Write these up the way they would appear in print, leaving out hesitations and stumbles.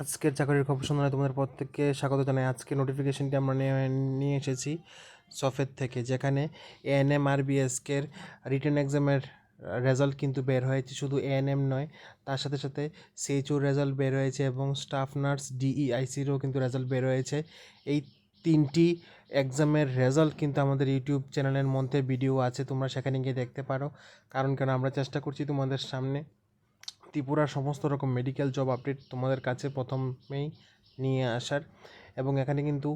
আজকের চাকরির খবর শোনায় তোমাদের প্রত্যেককে স্বাগত জানাই। আজকে নোটিফিকেশনটি আমরা নিয়ে এসেছি সফেদ থেকে, যেখানে এএনএম আরবিএসকের রিটেন এক্সামের রেজাল্ট কিন্তু বের হয়েছে। শুধু এএনএম নয়, তার সাথে সাথে সিএইচওর রেজাল্ট বের হয়েছে এবং স্টাফ নার্স ডিইআইসিরও কিন্তু রেজাল্ট বের হয়েছে। এই তিনটি এক্সামের রেজাল্ট কিন্তু আমাদের ইউটিউব চ্যানেলের মধ্যে ভিডিও আছে, তোমরা সেখানে গিয়ে দেখতে পারো। কারণ আমরা চেষ্টা করছি তোমাদের সামনে ত্রিপুরার সমস্ত রকম মেডিকেল জব আপডেট তোমাদের কাছে প্রথমেই নিয়ে আসার। এবং এখানে কিন্তু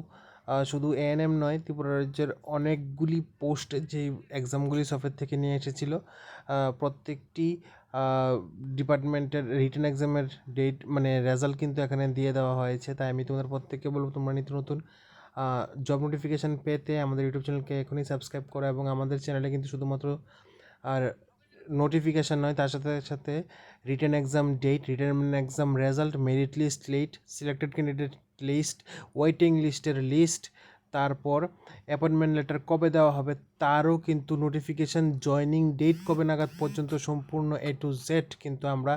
শুধু এএনএম নয়, ত্রিপুরা রাজ্যের অনেকগুলি পোস্ট যেই এক্সামগুলি সফের থেকে নিয়ে এসেছিলো, প্রত্যেকটি ডিপার্টমেন্টের রিটেন এক্সামের ডেট মানে রেজাল্ট কিন্তু এখানে দিয়ে দেওয়া হয়েছে। তাই আমি তোমাদের প্রত্যেককে বলবো, তোমরা নিত্য নতুন জব নোটিফিকেশান পেতে আমাদের ইউটিউব চ্যানেলকে এখনই সাবস্ক্রাইব করো। এবং আমাদের চ্যানেলে কিন্তু শুধুমাত্র আর নোটিফিকেশান নয়, তার সাথে সাথে written exam date, written exam result, merit list, selected candidate list, waiting লিস্টের লিস্ট, তারপর অ্যাপয়েন্টমেন্ট লেটার কবে দেওয়া হবে তারও কিন্তু নোটিফিকেশান, জয়নিং ডেট কবে নাগাদ পর্যন্ত সম্পূর্ণ A to Z কিন্তু আমরা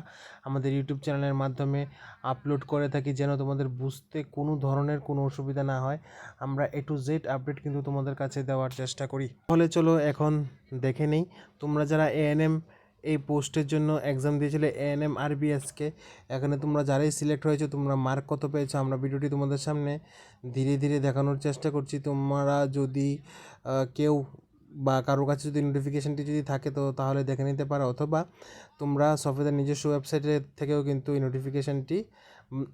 আমাদের ইউটিউব চ্যানেলের মাধ্যমে আপলোড করে থাকি, যেন তোমাদের বুঝতে কোনো ধরনের কোনো অসুবিধা না হয়। আমরা A to Z আপডেট কিন্তু তোমাদের কাছে দেওয়ার চেষ্টা করি। তাহলে চলো এখন দেখে নেই, তোমরা যারা এএনএম এই পোস্টের জন্য এক্সাম দিয়েছিলে এএনএম আরবিএসকে, এখানে তোমরা যারাই সিলেক্ট হয়েছে তোমরা মার্ক কত পেয়েছো আমরা ভিডিওটি তোমাদের সামনে ধীরে ধীরে দেখানোর চেষ্টা করছি। তোমরা যদি কেউ বা কারোর কাছে যদি নোটিফিকেশানটি যদি থাকে তো তাহলে দেখে নিতে পারো, অথবা তোমরা সফটওয়্যার নিজস্ব ওয়েবসাইটের থেকেও কিন্তু এই নোটিফিকেশানটি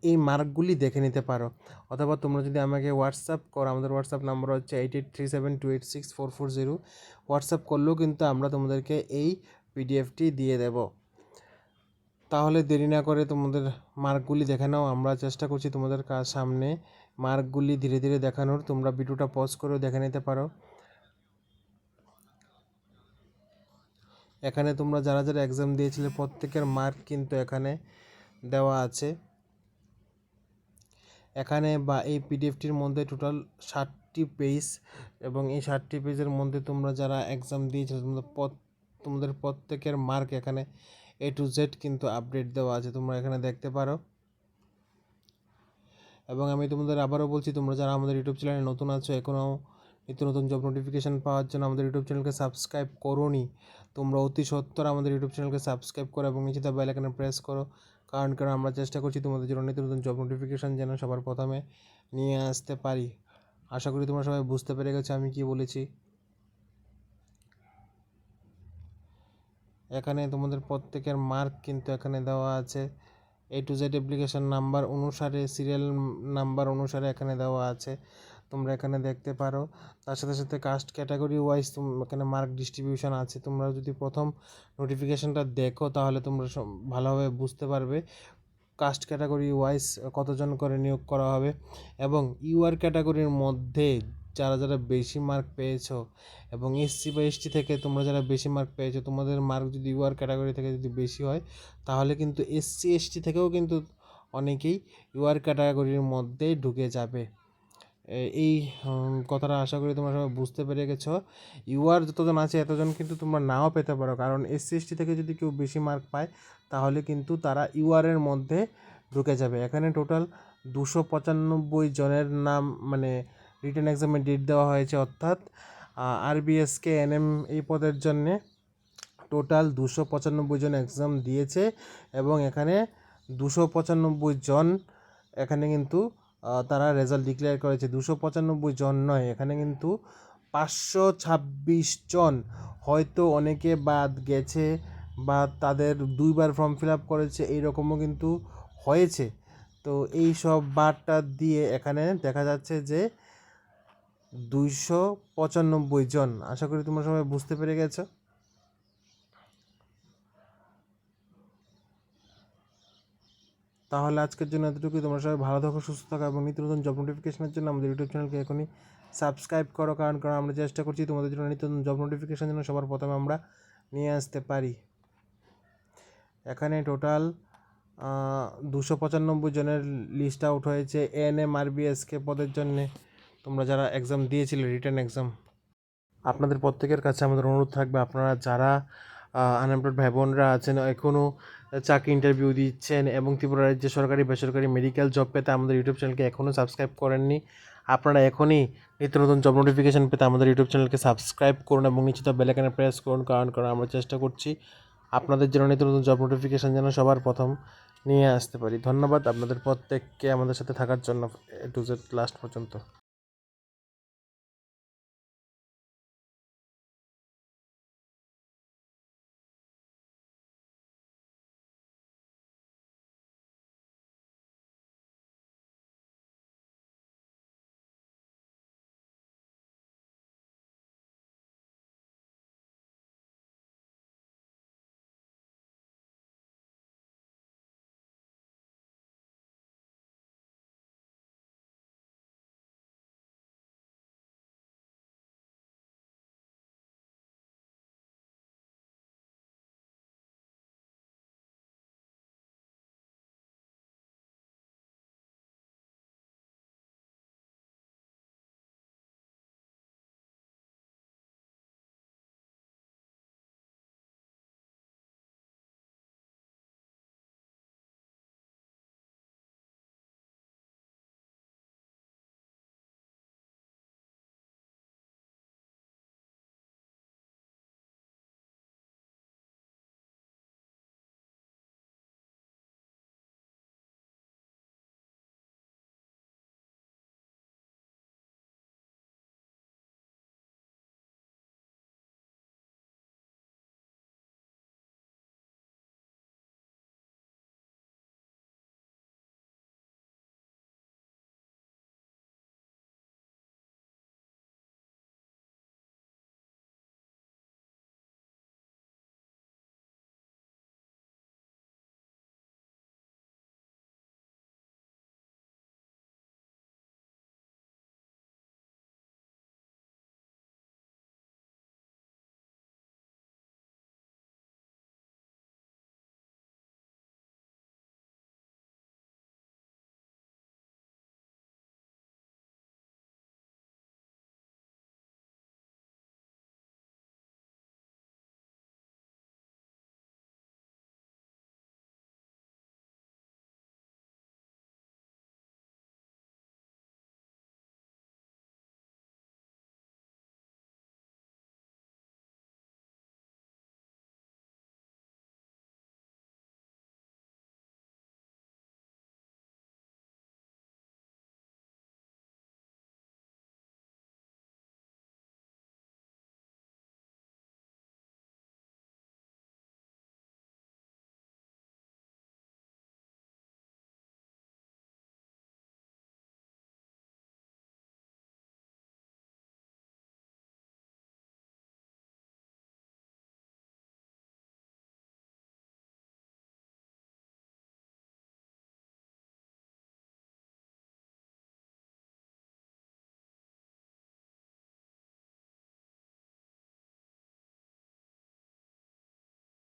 এই মার্কগুলি দেখে নিতে পারো। অথবা তোমরা যদি আমাকে হোয়াটসঅ্যাপ করো, আমাদের হোয়াটসঅ্যাপ নাম্বার হচ্ছে 8837286440। হোয়াটসঅ্যাপ করলেও কিন্তু আমরা তোমাদেরকে এই পিডিএফটি দিয়ে দেব। তাহলে দেরি না করে তোমাদের মার্কগুলি দেখে নাও। আমরা চেষ্টা করছি তোমাদের সামনে মার্কগুলি ধীরে ধীরে দেখানোর। তোমরা ভিডিওটা পজ করেও দেখে নিতে পারো। এখানে তোমরা যারা যারা এক্সাম দিয়েছিলে প্রত্যেকের মার্ক কিন্তু এখানে দেওয়া আছে। এখানে বা এই পিডিএফটির মধ্যে টোটাল 60টি পেজ, এবং এই 60টি পেজের মধ্যে তোমরা যারা এক্সাম দিয়েছো তোমাদের প্রত্যেকের মার্ক এখানে A to Z কিন্তু আপডেট দেওয়া আছে, তোমরা এখানে দেখতে পারো। এবং আমি তোমাদের আবারও বলছি, তোমরা যারা আমাদের ইউটিউব চ্যানেলে নতুন আছো, এখনও নিত্য নতুন জব নোটিফিকেশান পাওয়ার জন্য আমাদের ইউটিউব চ্যানেলকে সাবস্ক্রাইব করোনি, তোমরা অতি সত্বর আমাদের ইউটিউব চ্যানেলকে সাবস্ক্রাইব করো এবং নিচে বেল আইকনে প্রেস করো। কারণ আমরা চেষ্টা করছি তোমাদের জন্য নিত্য নতুন জব নোটিফিকেশান যেন সবার প্রথমে নিয়ে আসতে পারি। আশা করি তোমরা সবাই বুঝতে পেরে গেছো আমি কি বলেছি। এখানে তোমাদের প্রত্যেকের মার্ক কিন্তু এখানে দেওয়া আছে। A to Z application number অনুসারে, সিরিয়াল নাম্বার অনুসারে এখানে দেওয়া আছে, তোমরা এখানে দেখতে পারো। তার সাথে সাথে কাস্ট ক্যাটাগরি ওয়াইজ এখানে মার্ক ডিস্ট্রিবিউশন আছে। তোমরা যদি প্রথম নোটিফিকেশানটা দেখো তাহলে তোমরা ভালোভাবে বুঝতে পারবে কাস্ট ক্যাটাগরি ওয়াইজ কতজন করে নিয়োগ করা হবে। এবং ইউআর ক্যাটাগরির মধ্যে যারা যারা বেশি মার্ক পেয়েছো, এবং এসসি বা এসটি থেকে তোমরা যারা বেশি মার্ক পেয়েছো, তোমাদের মার্ক যদি ইউআর ক্যাটাগরি থেকে যদি বেশি হয় তাহলে কিন্তু এসসি এসটি থেকেও কিন্তু অনেকেই ইউআর ক্যাটাগরির মধ্যে ঢুকে যাবে। এই কথাটা আশা করি তোমরা সবাই বুঝতে পেরে গেছো। ইউআর যতজন আছে এতজন কিন্তু তোমরা নাও পেতে পারো, কারণ এসসি এসটি থেকে যদি কেউ বেশি মার্ক পায় তাহলে কিন্তু তারা ইউআরের মধ্যে ঢুকে যাবে। এখানে টোটাল 295 জনের নাম মানে রিটেন এক্সামের ডেট দেওয়া হয়েছে, অর্থাৎ আরবিএসকে এনএম এই পদের জন্যে টোটাল 295 জন এক্সাম দিয়েছে। এবং এখানে 295 জন এখানে কিন্তু তারা রেজাল্ট ডিক্লেয়ার করেছে। 295 জন নয়, এখানে কিন্তু 526 জন, হয়তো অনেকে বাদ গেছে বা তাদের 2বার ফর্ম ফিল আপ করেছে, এইরকমও কিন্তু হয়েছে। তো এই সব বারটা দিয়ে এখানে দেখা যাচ্ছে যে 295 জন। আশা করি তোমরা সবাই বুঝতে পেরে গেছো। তাহলে আজকের জন্য এতটুকুই। তোমরা সবাই ভালো থাকো, সুস্থ থাকো এবং নিত্য নতুন জব নোটিফিকেশনের জন্য আমাদের ইউটিউব চ্যানেলকে এখনই সাবস্ক্রাইব করো। কারণ আমরা চেষ্টা করছি তোমাদের জন্য নিত্য নতুন জব নোটিফিকেশন যেন সবার প্রথমে আমরা নিয়ে আসতে পারি। এখানে টোটাল 295 জনের লিস্ট আউট হয়েছে এএনএম আরবিএসকে পদের জন্যে, তোমরা যারা এক্সাম দিয়েছিলে রিটেন এক্সাম। আপনাদের প্রত্যেকের কাছে আমাদের অনুরোধ থাকবে, আপনারা যারা আনএমপ্লয়েড ভাই বোনরা আছেন এখনও চাকরি ইন্টারভিউ দিচ্ছেন এবং ত্রিপুরা রাজ্যে সরকারি বেসরকারি মেডিকেল জব পেতে আমাদের ইউটিউব চ্যানেলকে এখনও সাবস্ক্রাইব করেননি, আপনারা এখনই নিত্য নতুন জব নোটিফিকেশান পেতে আমাদের ইউটিউব চ্যানেলকে সাবস্ক্রাইব করুন এবং নিশ্চিত বেল আইকনে প্রেস করুন, কারণ আমরা চেষ্টা করছি আপনাদের জন্য নিত্য নতুন জব নোটিফিকেশান যেন সবার প্রথম নিয়ে আসতে পারি। ধন্যবাদ আপনাদের প্রত্যেককে আমাদের সাথে থাকার জন্য এ টু জেড লাস্ট পর্যন্ত।